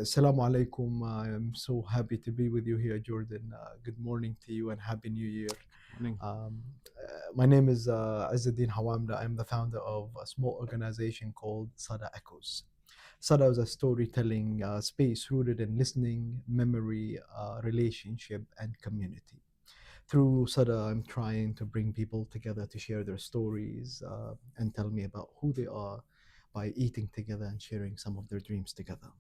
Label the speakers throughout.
Speaker 1: Assalamu alaikum. I'm so happy to be with you here, Jordan. Good morning to you and Happy New Year.
Speaker 2: Morning.
Speaker 1: My name is Izzeddin Hawamda. I'm the founder of a small organization called Sadaa Echoes. Sadaa is a storytelling space rooted in listening, memory, relationship, and community. Through Sadaa, I'm trying to bring people together to share their stories and tell me about who they are by eating together and sharing some of their dreams together.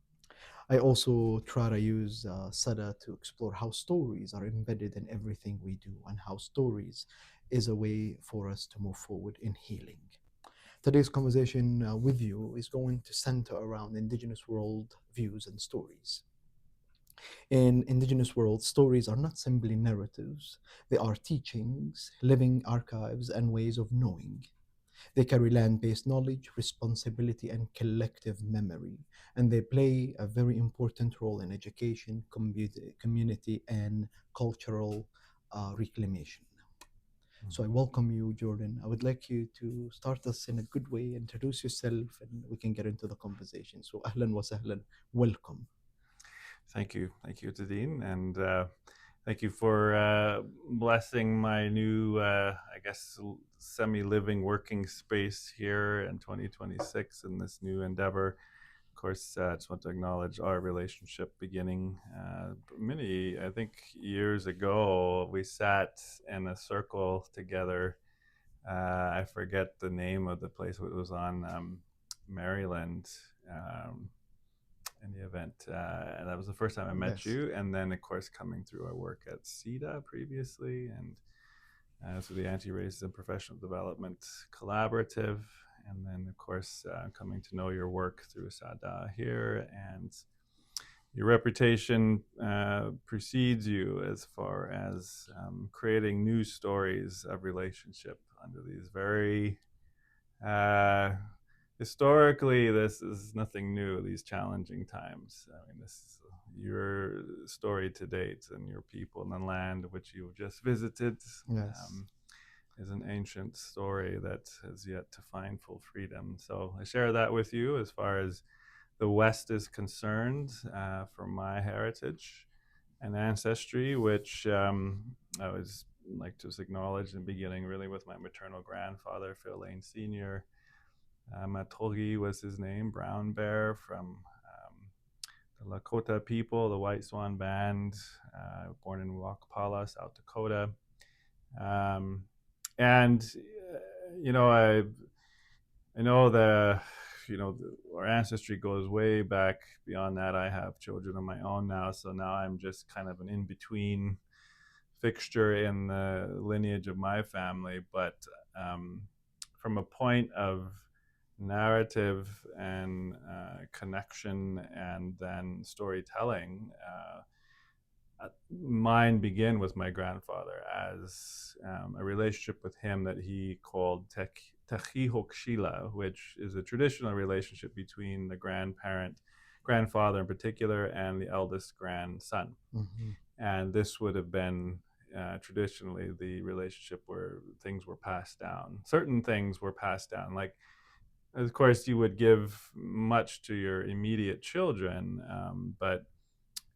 Speaker 1: I also try to use Sada to explore how stories are embedded in everything we do and how stories is a way for us to move forward in healing. Today's conversation with you is going to center around Indigenous world views and stories. In Indigenous world, stories are not simply narratives, they are teachings, living archives, and ways of knowing. They carry land based knowledge, responsibility, and collective memory, and they play a very important role in education, community, and cultural reclamation. So I welcome you, Jordan. I would like you to start us in a good way, introduce yourself, and we can get into the conversation. So, ahlan wa sahlan, welcome.
Speaker 2: Thank you, Tadine, and thank you for blessing my new, semi-living working space here in 2026 in this new endeavor. Of course, I just want to acknowledge our relationship beginning many, I think, years ago. We sat in a circle together. I forget the name of the place. It was on Maryland. In the event. And that was the first time I met
Speaker 1: Yes.
Speaker 2: you. And then, of course, coming through our work at Sadaa previously, and so the Anti-Racism Professional Development Collaborative. And then, of course, coming to know your work through Sadaa here. And your reputation precedes you as far as creating new stories of relationship under these very uh, historically, this is nothing new, these challenging times. I mean, this is your story to date and your people and the land which you've just visited
Speaker 1: Yes.
Speaker 2: is an ancient story that has yet to find full freedom. So I share that with you as far as the West is concerned, from my heritage and ancestry, which I would like to acknowledge in beginning really with my maternal grandfather, Phil Lane Sr. Matogi was his name, Brown Bear from the Lakota people, the White Swan Band, born in Wakpala, South Dakota. Um, and, I know our ancestry goes way back beyond that. I have children of my own now, so now I'm just kind of an in between fixture in the lineage of my family. But um, from a point of narrative and connection and then storytelling, mine began with my grandfather as a relationship with him that he called Techihokshila, which is a traditional relationship between the grandfather in particular, and the eldest grandson.
Speaker 1: Mm-hmm.
Speaker 2: And this would have been traditionally the relationship where things were passed down. Certain things were passed down, like of course you would give much to your immediate children, but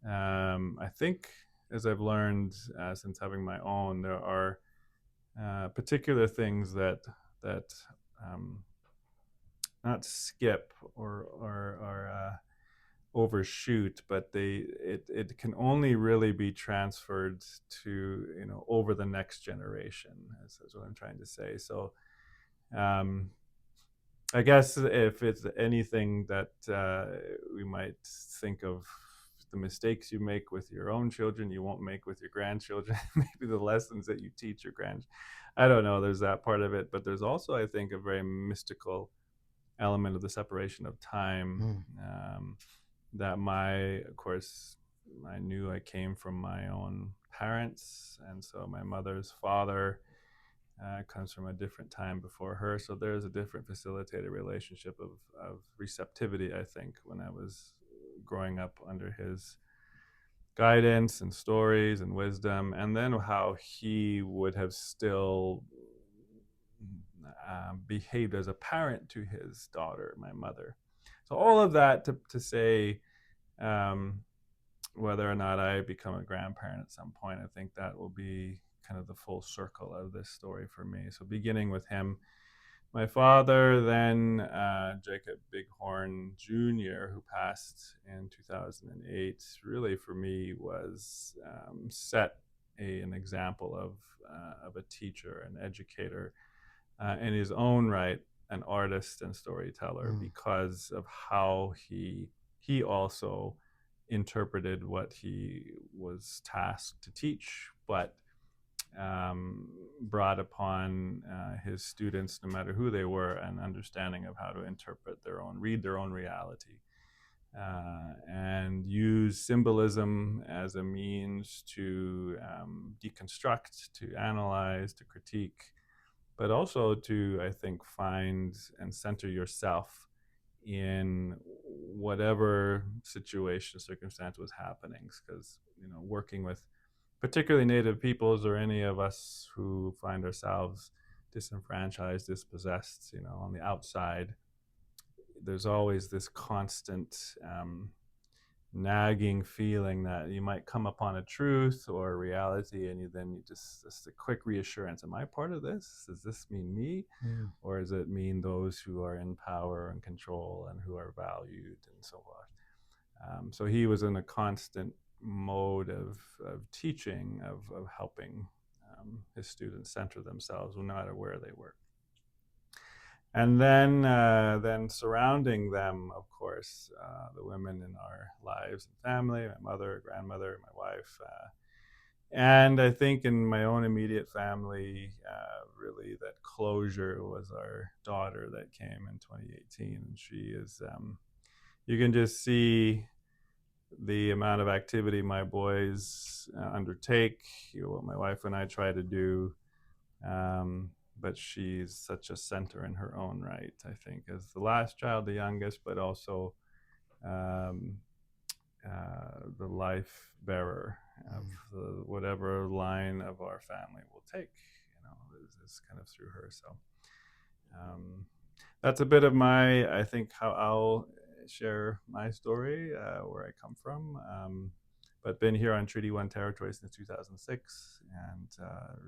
Speaker 2: I think as I've learned since having my own, there are particular things that um, not skip or overshoot, but it can only really be transferred to over the next generation. Is what I'm trying to say. So um, I guess if it's anything that we might think of, the mistakes you make with your own children, you won't make with your grandchildren. Maybe the lessons that you teach your grand, I don't know. There's that part of it, but there's also, I think, a very mystical element of the separation of time.
Speaker 1: Mm.
Speaker 2: That of course, I knew I came from my own parents, and so my mother's father comes from a different time before her. So there's a different facilitated relationship of receptivity, I think, when I was growing up under his guidance and stories and wisdom, and then how he would have still behaved as a parent to his daughter, my mother. So all of that to say, Um, Whether or not I become a grandparent at some point, I think that will be kind of the full circle of this story for me. So, beginning with him, my father, then Jacob Bighorn Jr., who passed in 2008, really for me was set an example of a teacher, an educator, in his own right, an artist and storyteller,
Speaker 1: Mm,
Speaker 2: because of how he also interpreted what he was tasked to teach, but um, brought upon his students, no matter who they were, an understanding of how to interpret their own, read their own reality, and use symbolism as a means to deconstruct, to analyze, to critique, but also to, I think, find and center yourself in whatever situation, circumstance was happening. Because, working with particularly Native peoples or any of us who find ourselves disenfranchised, dispossessed, on the outside, there's always this constant nagging feeling that you might come upon a truth or a reality, and you just a quick reassurance: am I part of this? Does this mean me,
Speaker 1: mm,
Speaker 2: or does it mean those who are in power and control and who are valued and so forth? So he was in a constant mode of teaching, of helping his students center themselves no matter where they were. And then surrounding them, of course, the women in our lives and family, my mother, grandmother, my wife, and I think in my own immediate family, really that closure was our daughter that came in 2018, and she is. You can just see the amount of activity my boys undertake, what my wife and I try to do. Um, but she's such a center in her own right, I think, as the last child, the youngest, but also um, the life bearer of
Speaker 1: mm.
Speaker 2: whatever line of our family will take, is kind of through her. So um, that's a bit of I think, how I'll share my story, where I come from. But been here on Treaty 1 territory since 2006, and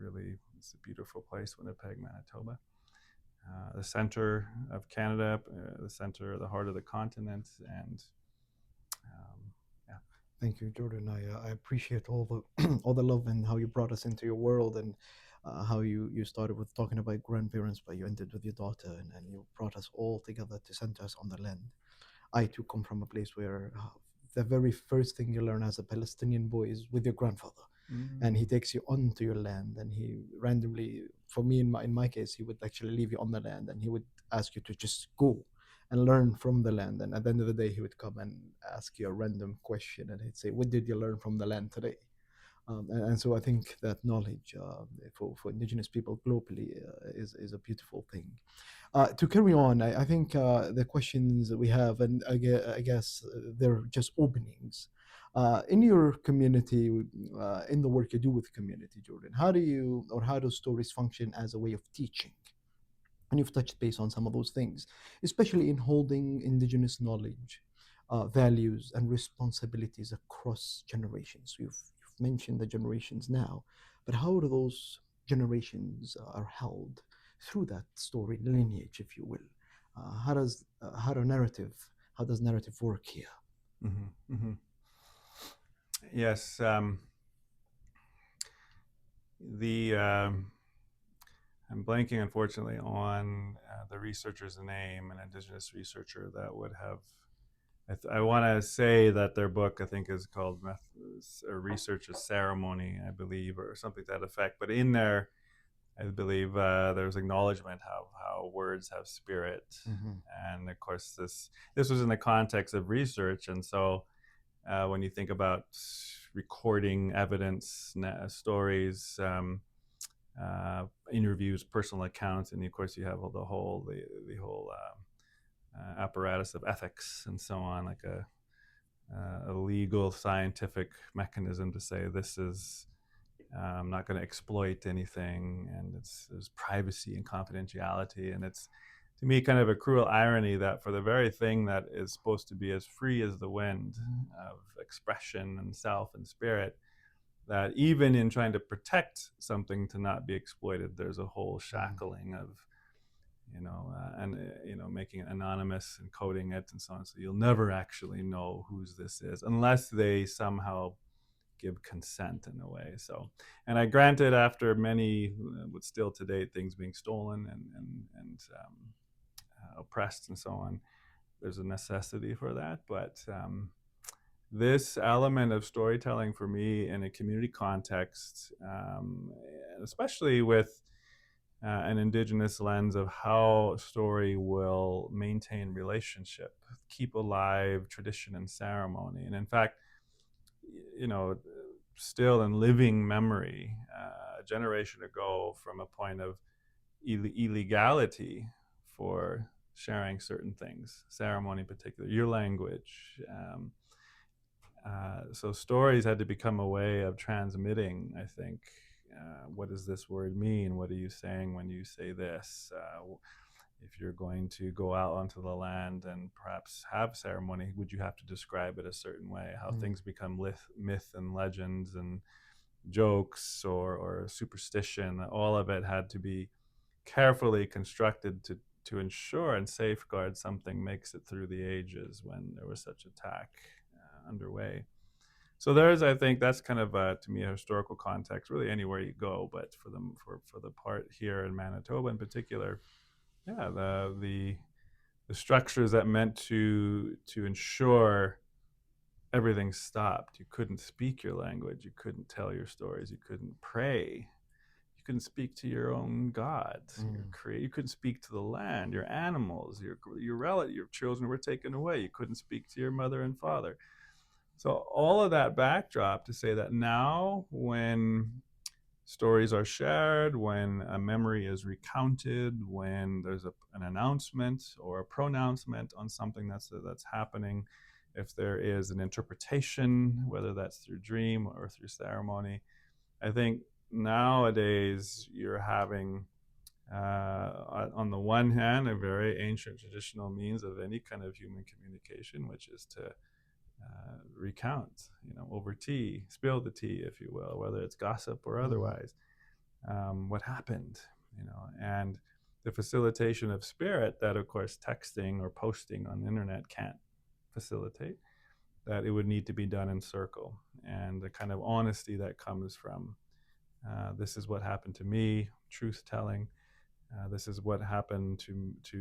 Speaker 2: really, it's a beautiful place, Winnipeg, Manitoba. The center of Canada, the center, the heart of the continent, and yeah.
Speaker 1: Thank you, Jordan. I appreciate all the all the love and how you brought us into your world, and how you started with talking about grandparents, but you ended with your daughter, and you brought us all together to center us on the land. I too come from a place where the very first thing you learn as a Palestinian boy is with your grandfather, and he
Speaker 2: Mm.
Speaker 1: takes you onto your land, and he randomly, for me in my case, he would actually leave you on the land, and he would ask you to just go and learn from the land. And at the end of the day, he would come and ask you a random question, and he'd say, "What did you learn from the land today?" And so I think that knowledge, for Indigenous people globally, is a beautiful thing. To carry on, I think the questions that we have, and I guess they're just openings. In your community, in the work you do with community, Jordan, how do stories function as a way of teaching? And you've touched base on some of those things, especially in holding Indigenous knowledge, values, and responsibilities across generations. You've mentioned the generations now, but how do those generations are held through that story lineage, if you will? How does narrative work here?
Speaker 2: Hmm. Hmm. Yes. The I'm blanking, unfortunately, on the researcher's name, an Indigenous researcher that would have. I want to say that their book, I think, is called Researcher's Ceremony, I believe, or something to that effect. But in there, I believe there's acknowledgement how words have spirit,
Speaker 1: Mm-hmm.
Speaker 2: and of course this was in the context of research, and so when you think about recording evidence, stories, interviews, personal accounts, and of course you have the whole apparatus of ethics and so on, like a legal scientific mechanism to say this is not going to exploit anything, and there's privacy and confidentiality, and it's to me kind of a cruel irony that for the very thing that is supposed to be as free as the wind of expression and self and spirit, that even in trying to protect something to not be exploited, there's a whole
Speaker 1: mm,
Speaker 2: shackling of, making it anonymous and coding it and so on. So you'll never actually know whose this is unless they somehow give consent in a way. So, and I granted after many, but still to date, things being stolen and oppressed and so on, there's a necessity for that. But this element of storytelling for me in a community context, especially with an Indigenous lens of how story will maintain relationship, keep alive tradition and ceremony. And in fact, you know, still in living memory, a generation ago, from a point of illegality for sharing certain things, ceremony in particular, your language. So stories had to become a way of transmitting, I think. What does this word mean? What are you saying when you say this? If you're going to go out onto the land and perhaps have ceremony, would you have to describe it a certain way? How
Speaker 1: mm,
Speaker 2: things become myth and legends and jokes or superstition, all of it had to be carefully constructed to ensure and safeguard something makes it through the ages when there was such attack underway. So there's, I think, that's kind of to me a historical context, really anywhere you go, but for the part here in Manitoba in particular, yeah, the structures that meant to ensure everything stopped. You couldn't speak your language, you couldn't tell your stories, you couldn't pray, you couldn't speak to your own God,
Speaker 1: mm,
Speaker 2: you couldn't speak to the land, your animals, your children were taken away. You couldn't speak to your mother and father. So all of that backdrop to say that now, when stories are shared, when a memory is recounted, when there's an announcement or a pronouncement on something that's happening, if there is an interpretation, whether that's through dream or through ceremony, I think nowadays you're having, on the one hand, a very ancient traditional means of any kind of human communication, which is to recount, over tea, spill the tea, if you will, whether it's gossip or
Speaker 1: mm,
Speaker 2: otherwise, what happened, and the facilitation of spirit that, of course, texting or posting on the internet can't facilitate, that it would need to be done in circle, and the kind of honesty that comes from this is what happened to me, truth telling. This is what happened to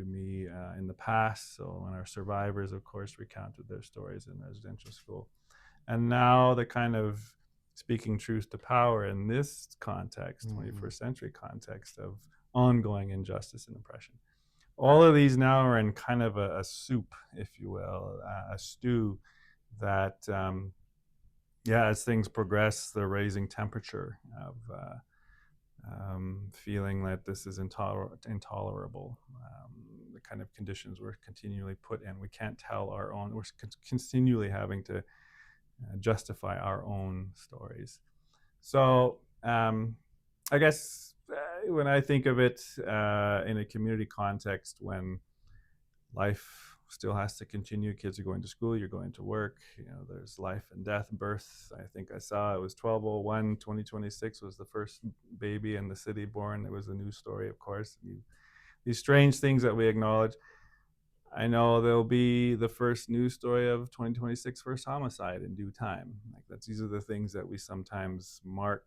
Speaker 2: me in the past. So when our survivors, of course, recounted their stories in residential school, and now the kind of speaking truth to power in this context,
Speaker 1: mm,
Speaker 2: 21st century context of ongoing injustice and oppression. All of these now are in kind of a soup, if you will, a stew that, yeah, as things progress, the raising temperature of feeling that this is intolerable. The kind of conditions we're continually put in. We can't tell our own, we're continually having to justify our own stories. So I guess when I think of it in a community context, when life still has to continue, kids are going to school, you're going to work, there's life and death, birth. I think I saw it was 1201 2026 was the first baby in the city born. It was a news story, of course. These strange things that we acknowledge. I know there'll be the first news story of 2026 first homicide in due time. Like these are the things that we sometimes mark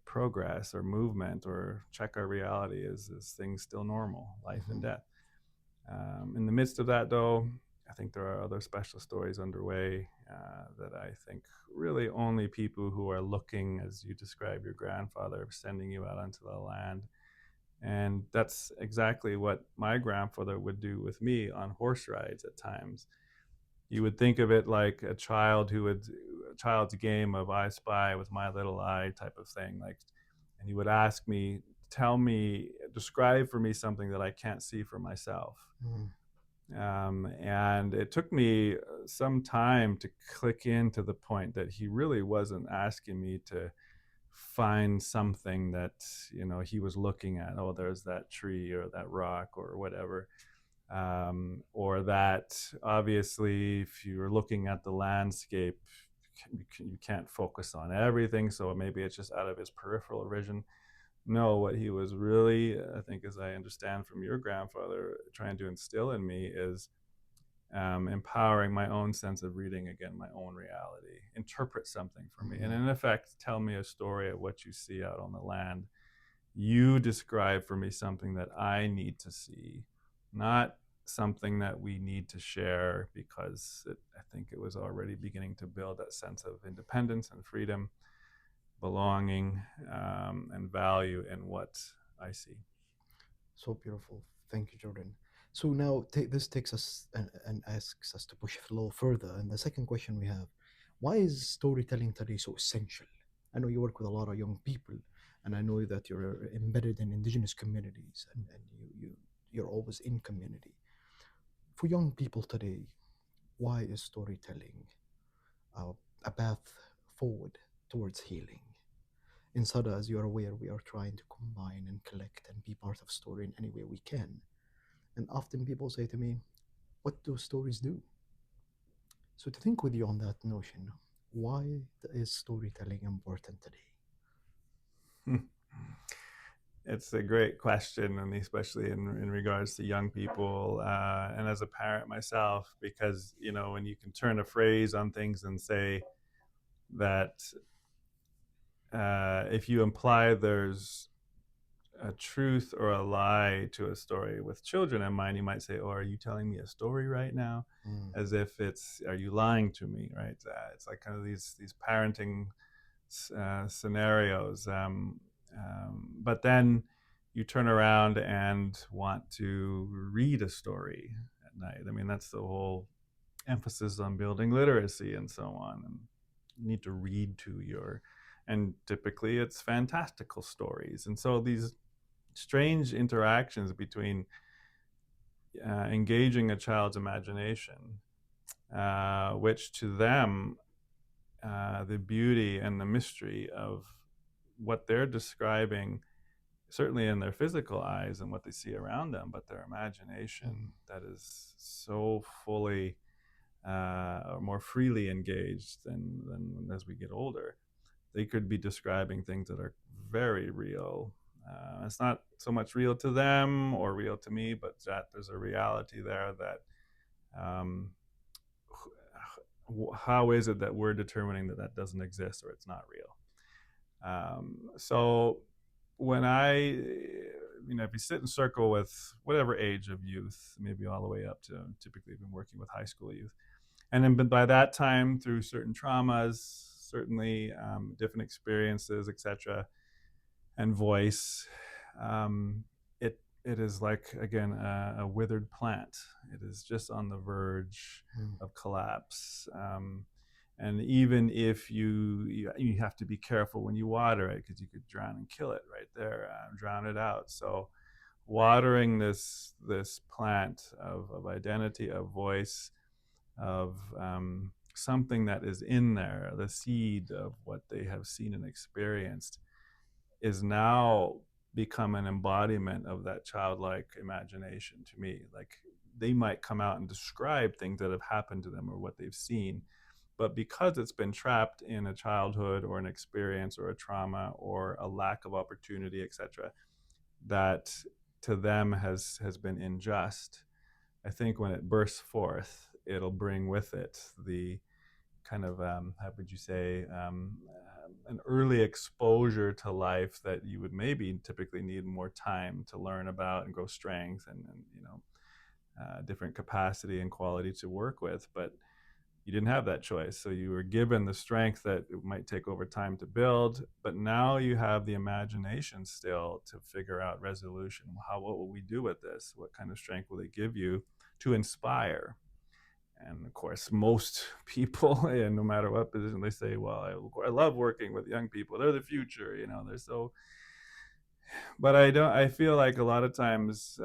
Speaker 2: progress or movement or check our reality. Is things still normal, life and
Speaker 1: mhm,
Speaker 2: death. In the midst of that, though, I think there are other special stories underway that I think really only people who are looking, as you describe your grandfather, sending you out onto the land. And that's exactly what my grandfather would do with me on horse rides at times. You would think of it like a child's game of I Spy with my little eye type of thing. Like, and he would ask me, tell me, describe for me something that I can't see for myself.
Speaker 1: mm,
Speaker 2: And it took me some time to click into the point that he really wasn't asking me to find something that he was looking at. Oh, there's that tree or that rock or whatever. Or that obviously, if you're looking at the landscape, you can't focus on everything, so maybe it's just out of his peripheral vision. No, what he was really, I think, as I understand from your grandfather, trying to instill in me is empowering my own sense of reading again, my own reality, interpret something for me, and
Speaker 1: Mm.
Speaker 2: in effect, tell me a story of what you see out on the land. You describe for me something that I need to see, not something that we need to share, because I think it was already beginning to build that sense of independence and freedom, belonging, and value in what I see.
Speaker 1: So beautiful. Thank you, Jordan. So now this takes us and asks us to push it a little further. And the second question we have, why is storytelling today so essential? I know you work with a lot of young people, and I know that you're embedded in indigenous communities, and you're always in community. For young people today, why is storytelling uh, a path forward towards healing? In Sada, as you're aware, we are trying to combine and collect and be part of story in any way we can. And often people say to me, what do stories do? So to think with you on that notion, why is storytelling important today?
Speaker 2: It's a great question, and especially in regards to young people, and as a parent myself, because when you can turn a phrase on things and say that, if you imply there's a truth or a lie to a story with children in mind, you might say, "Oh, are you telling me a story right now?"
Speaker 1: Mm,
Speaker 2: As if "Are you lying to me?" Right? It's like kind of these parenting scenarios. But then you turn around and want to read a story at night. I mean, that's the whole emphasis on building literacy and so on. And you need to read to your, and typically it's fantastical stories. And so these strange interactions between engaging a child's imagination, which to them, the beauty and the mystery of what they're describing, certainly in their physical eyes and what they see around them, but their imagination
Speaker 1: mm,
Speaker 2: that is so fully, or more freely engaged than as we get older. They could be describing things that are very real. It's not so much real to them or real to me, but that there's a reality there that, um, how is it that we're determining that that doesn't exist or it's not real? So when if you sit in circle with whatever age of youth, maybe all the way up to, typically been working with high school youth, and then by that time, through certain traumas, certainly different experiences, etc., and voice, um, it is like, again, a withered plant. It is just on the verge
Speaker 1: mm,
Speaker 2: of collapse. And even if you have to be careful when you water it, because you could drown and kill it right there, drown it out. So watering this plant of identity, of voice, of something that is in there, the seed of what they have seen and experienced, is now become an embodiment of that childlike imagination to me. Like, they might come out and describe things that have happened to them or what they've seen, but because it's been trapped in a childhood or an experience or a trauma or a lack of opportunity, etc., that to them has been unjust. I think when it bursts forth, it'll bring with it the kind of, how would you say, an early exposure to life that you would maybe typically need more time to learn about and grow strength, and different capacity and quality to work with. But you didn't have that choice, so you were given the strength that it might take over time to build, but now you have the imagination still to figure out resolution. What will we do with this? What kind of strength will it give you to inspire? And of course, most people, and no matter what position, they say, "Well, I love working with young people. They're the future. They're so." But I don't. I feel like a lot of times,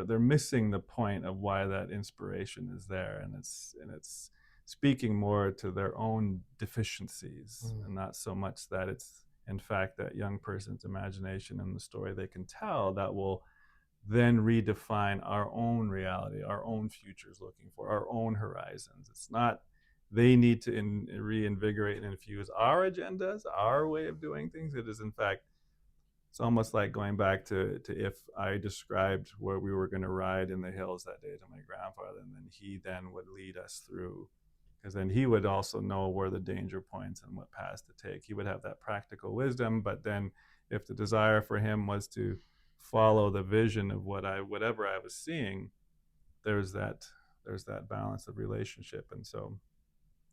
Speaker 2: they're missing the point of why that inspiration is there, and it's speaking more to their own deficiencies,
Speaker 1: Mm.
Speaker 2: and not so much that it's in fact that young person's imagination and the story they can tell that will then redefine our own reality, our own futures, looking for our own horizons. It's not they need to reinvigorate and infuse our agendas, our way of doing things. It is, in fact, it's almost like going back to if I described where we were going to ride in the hills that day to my grandfather, and then he then would lead us through, because then he would also know where the danger points and what paths to take. He would have that practical wisdom, but then if the desire for him was to follow the vision of whatever I was seeing, there's that there's that balance of relationship. And so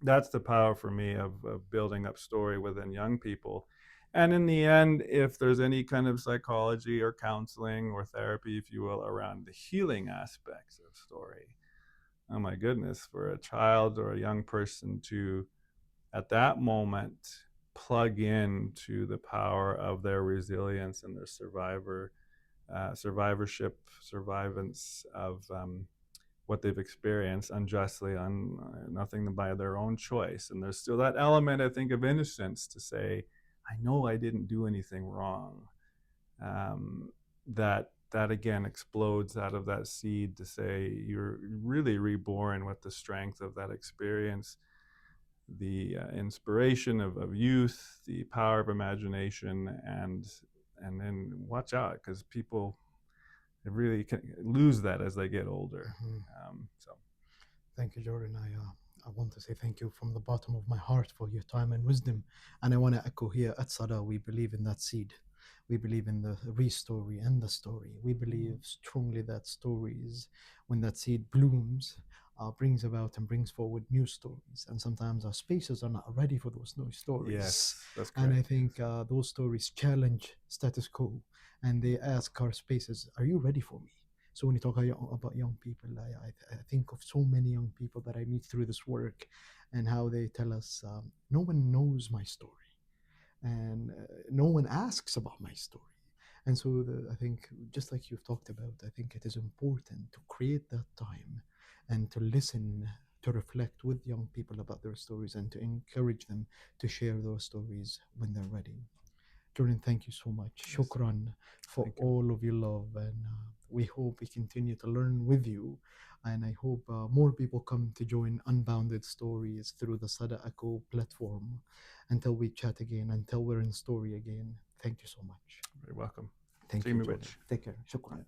Speaker 2: that's the power for me of building up story within young people. And in the end, if there's any kind of psychology or counseling or therapy, if you will, around the healing aspects of story, oh my goodness, for a child or a young person to at that moment plug in to the power of their resilience and their survivorship, survivance of what they've experienced unjustly on nothing by their own choice. And there's still that element, I think, of innocence to say, I know I didn't do anything wrong. That again explodes out of that seed to say you're really reborn with the strength of that experience, the inspiration of youth, the power of imagination, and then watch out because people really can lose that as they get older.
Speaker 1: Mhm.
Speaker 2: So
Speaker 1: Thank you, Jordan. I want to say thank you from the bottom of my heart for your time and wisdom. And I want to echo here at Sadaa, we believe in that seed. We believe in the re-story and the story. We believe strongly that stories, when that seed blooms, brings about and brings forward new stories. And sometimes our spaces are not ready for those new stories.
Speaker 2: yes, that's
Speaker 1: And I
Speaker 2: correct.
Speaker 1: think those stories challenge status quo, and they ask our spaces, are you ready for me? So when you talk about young people, I think of so many young people that I meet through this work, and how they tell us, no one knows my story, and no one asks about my story. And so I think, just like you've talked about, I think it is important to create that time and to listen, to reflect with young people about their stories, and to encourage them to share those stories when they're ready. Jordan, thank you so much.
Speaker 2: Yes, sir.
Speaker 1: Shukran for
Speaker 2: Thank you.
Speaker 1: all of your love. And we hope we continue to learn with you. And I hope more people come to join Unbounded Stories through the Sada Echo platform. Until we chat again, until we're in story again. Thank you so much.
Speaker 2: Very welcome.
Speaker 1: Thank you,
Speaker 2: Jamie
Speaker 1: Jordan.
Speaker 2: Rich.
Speaker 1: Take care. Shukran.
Speaker 2: Yeah.